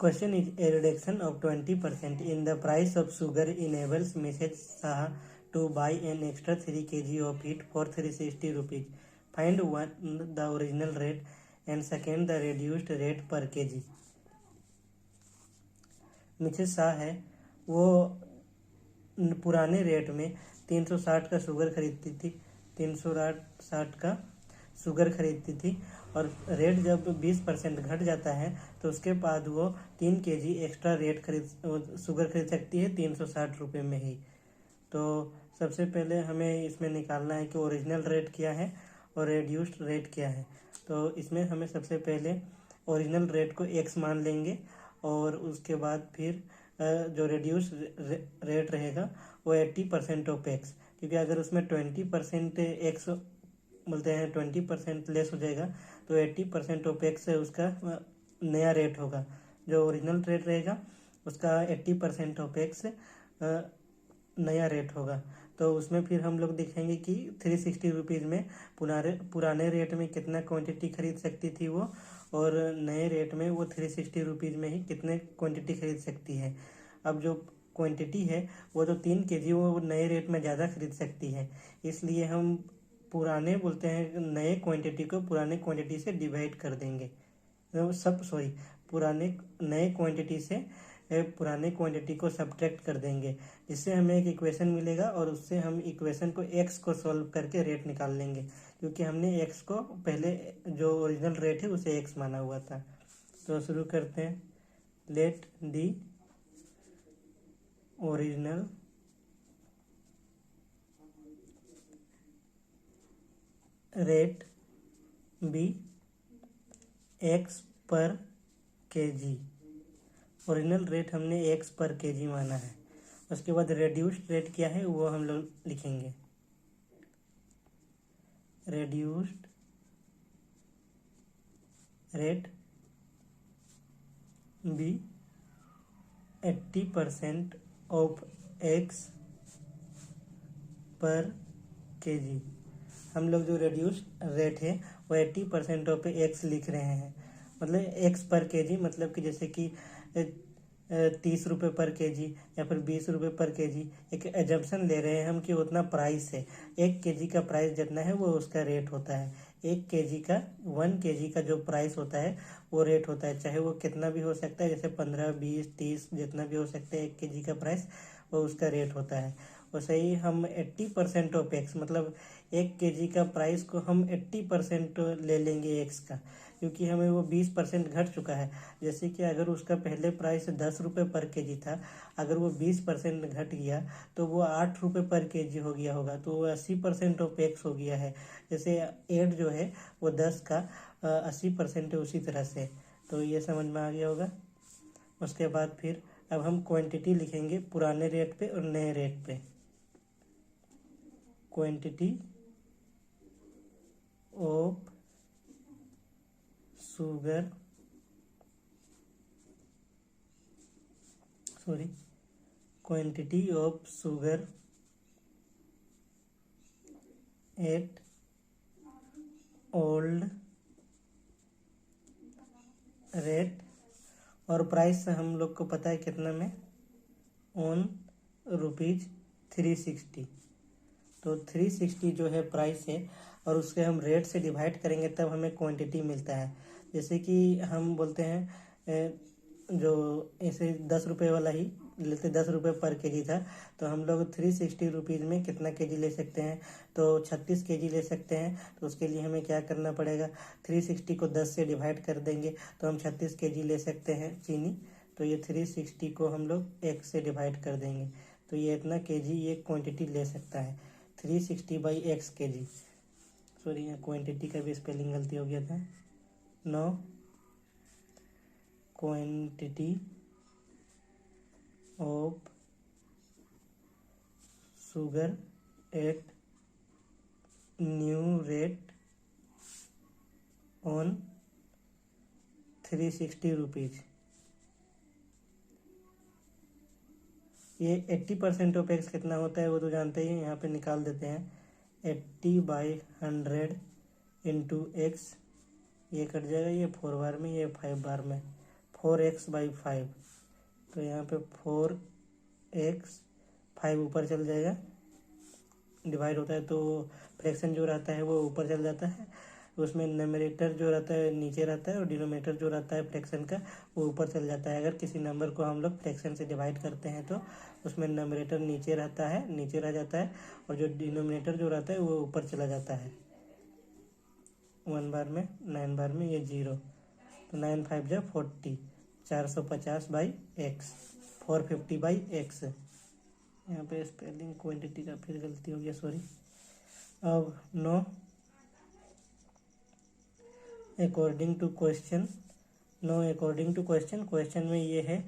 Question is a reduction of 20% in the price of sugar enables Mrs. Shah to buy an extra 3 kg of it for 360 rupees. Find one the original rate and second the reduced rate per kg. Mrs Shah है वो पुराने rate में 360 का sugar खरीदती थी 360 का sugar खरीदती थी और रेट जब 20% घट जाता है तो उसके बाद वो 3 kg एक्स्ट्रा रेट शुगर खरीद सकती है 360 रुपये में ही। तो सबसे पहले हमें इसमें निकालना है कि ओरिजिनल रेट क्या है और रेड्यूस्ड रेट क्या है। तो इसमें हमें सबसे पहले ओरिजिनल रेट को x मान लेंगे और उसके बाद फिर जो रिड्यूस रेट रहेगा वो 80% ऑफ एक्स, क्योंकि अगर उसमें 20% एक्स बोलते हैं 20% लेस हो जाएगा तो 80% ऑफ एक्स से उसका नया रेट होगा। जो ओरिजिनल रेट रहेगा उसका 80% ऑफ एक्स नया रेट होगा। तो उसमें फिर हम लोग देखेंगे कि 360 रुपीज़ में पुराने रेट में कितना क्वांटिटी खरीद सकती थी वो और नए रेट में वो 360 रुपीज़ में ही कितने क्वांटिटी खरीद सकती है। अब जो क्वांटिटी है वो तो 3 kg वो नए रेट में ज़्यादा खरीद सकती है, इसलिए हम पुराने बोलते हैं नए क्वांटिटी को पुराने क्वांटिटी से डिवाइड कर देंगे। पुराने नए क्वांटिटी से पुराने क्वांटिटी को सब्ट्रैक्ट कर देंगे, जिससे हमें एक इक्वेशन मिलेगा और उससे हम इक्वेशन को एक्स को सॉल्व करके रेट निकाल लेंगे, क्योंकि हमने एक्स को पहले जो ओरिजिनल रेट है उसे एक्स माना हुआ था। तो शुरू करते हैं। Let the original rate be x per kg. Original rate हमने एक्स पर केजी माना है। उसके बाद रेड्यूस्ड रेट क्या है वो हम लोग लिखेंगे। Reduced rate be 80% of x per kg. हम लोग जो रेड्यूस रेट है वो 80% ऑफ एक्स लिख रहे हैं, मतलब एक्स पर केजी, मतलब कि जैसे कि 30 रुपये पर केजी या फिर 20 रुपये पर केजी। एक एजम्पशन ले रहे हैं हम कि उतना प्राइस है, 1 kg का प्राइस जितना है वो उसका रेट होता है। 1 kg का 1 kg का जो प्राइस होता है वो रेट होता है, चाहे वो कितना भी हो सकता है, जैसे 15, 20, 30 जितना भी हो सकता है 1 kg का प्राइस वो उसका रेट होता है। वैसे ही हम 80% ऑफ एक्स, मतलब 1 kg का प्राइस को हम 80% ले लेंगे एक्स का, क्योंकि हमें वो 20% घट चुका है। जैसे कि अगर उसका पहले प्राइस 10 रुपये पर केजी था, अगर वो 20% घट गया तो वो 8 रुपये पर केजी हो गया होगा, तो वो 80% ऑफ एक्स हो गया है। जैसे 8 जो है वो 10 का 80% है, उसी तरह से। तो ये समझ में आ गया होगा। उसके बाद फिर अब हम क्वांटिटी लिखेंगे पुराने रेट पे और नए रेट पे। Quantity of sugar quantity of sugar at old rate, और प्राइस हम लोग को पता है कितना में, ऑन ₹360। तो 360 जो है प्राइस है और उसके हम रेट से डिवाइड करेंगे तब हमें क्वांटिटी मिलता है। जैसे कि हम बोलते हैं जो ऐसे 10 रुपये वाला ही लेते, 10 रुपये पर केजी था, तो हम लोग 360 रुपीज़ में कितना केजी ले सकते हैं, तो 36 केजी ले सकते हैं। तो उसके लिए हमें क्या करना पड़ेगा, 360 को 10 से डिवाइड कर देंगे तो हम 36 केजी ले सकते हैं चीनी। तो ये 360 को हम लोग एक से डिवाइड कर देंगे तो ये इतना केजी ये क्वांटिटी ले सकता है, 360/x kg। सॉरी, यहाँ क्वांटिटी का भी स्पेलिंग गलती हो गया था। No, quantity of sugar at new rate on 360 rupees. ये 80% ऑफ एक्स कितना होता है वो तो जानते ही, यहाँ पे निकाल देते हैं। 80/100 इंटू एक्स, ये कट जाएगा, ये 4 बार में, ये 5 बार में, 4x/5, तो यहाँ पे 4x, 5 ऊपर चल जाएगा, डिवाइड होता है तो फ्रैक्शन जो रहता है वो ऊपर चल जाता है, उसमें न्यूमरेटर जो रहता है नीचे रहता है और डिनोमिनेटर जो रहता है फ्रैक्शन का वो ऊपर चल जाता है। अगर किसी नंबर को हम लोग फ्रैक्शन से डिवाइड करते हैं तो उसमें न्यूमरेटर नीचे रहता है, नीचे रह जाता है, और जो डिनोमिनेटर जो रहता है वो ऊपर चला जाता है। 1 बार में 9 बार में ये 0, तो 9 5 जा 40, 450/x, 450/x। यहाँ पे स्पेलिंग क्वांटिटी का फिर गलती हो गया, सॉरी। अब 9 अकॉर्डिंग टू क्वेश्चन, क्वेश्चन में ये है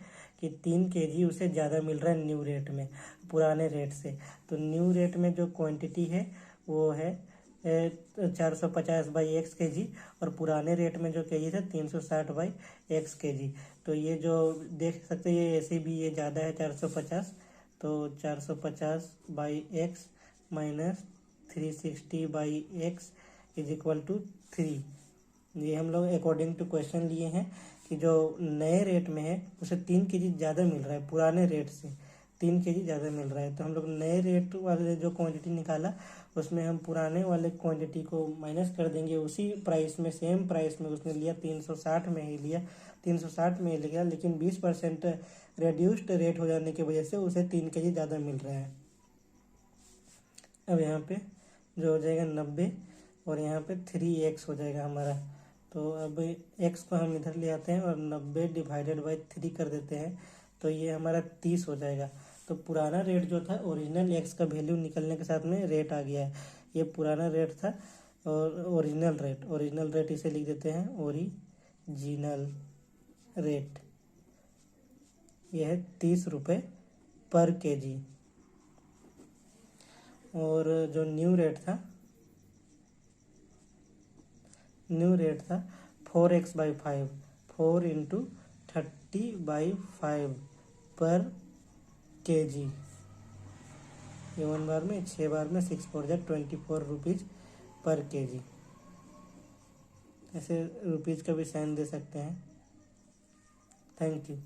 कि 3 kg उसे ज़्यादा मिल रहा है न्यू रेट में, पुराने रेट से। तो न्यू रेट में जो क्वांटिटी है वो है 450/x kg, और पुराने रेट में जो kg था 360/x kg। तो ये जो देख सकते हैं ये ऐसे भी ये ज़्यादा है 450, तो 450/x minus 360/x is equal to 3। ये हम लोग अकॉर्डिंग टू क्वेश्चन लिए हैं कि जो नए रेट में है उसे 3 kg ज़्यादा मिल रहा है, पुराने रेट से 3 kg ज़्यादा मिल रहा है। तो हम लोग नए रेट वाले जो क्वांटिटी निकाला उसमें हम पुराने वाले क्वांटिटी को माइनस कर देंगे, उसी प्राइस में, सेम प्राइस में उसने लिया 360 में ही लिया, 360 में ही लिया, लेकिन 20% रेड्यूस्ड रेट हो जाने की वजह से उसे 3 kg ज़्यादा मिल रहा है। अब यहाँ पे जो हो जाएगा 90, और यहाँ पे 3x हो जाएगा हमारा। तो अब x को हम इधर ले आते हैं और 90 डिवाइडेड बाई 3 कर देते हैं, तो ये हमारा 30 हो जाएगा। तो पुराना रेट जो था, ओरिजिनल x का वैल्यू निकलने के साथ में रेट आ गया है, ये पुराना रेट था और ओरिजिनल रेट इसे लिख देते हैं ओरिजिनल रेट, यह है 30 रुपये पर kg। और जो न्यू रेट था 4x/5, 4 × 30/5 पर kg। ये 1 बार में, 6 बार में, 6 4 जा 24 रुपीज़ पर kg। ऐसे रुपीज़ का भी साइन दे सकते हैं। Thank you.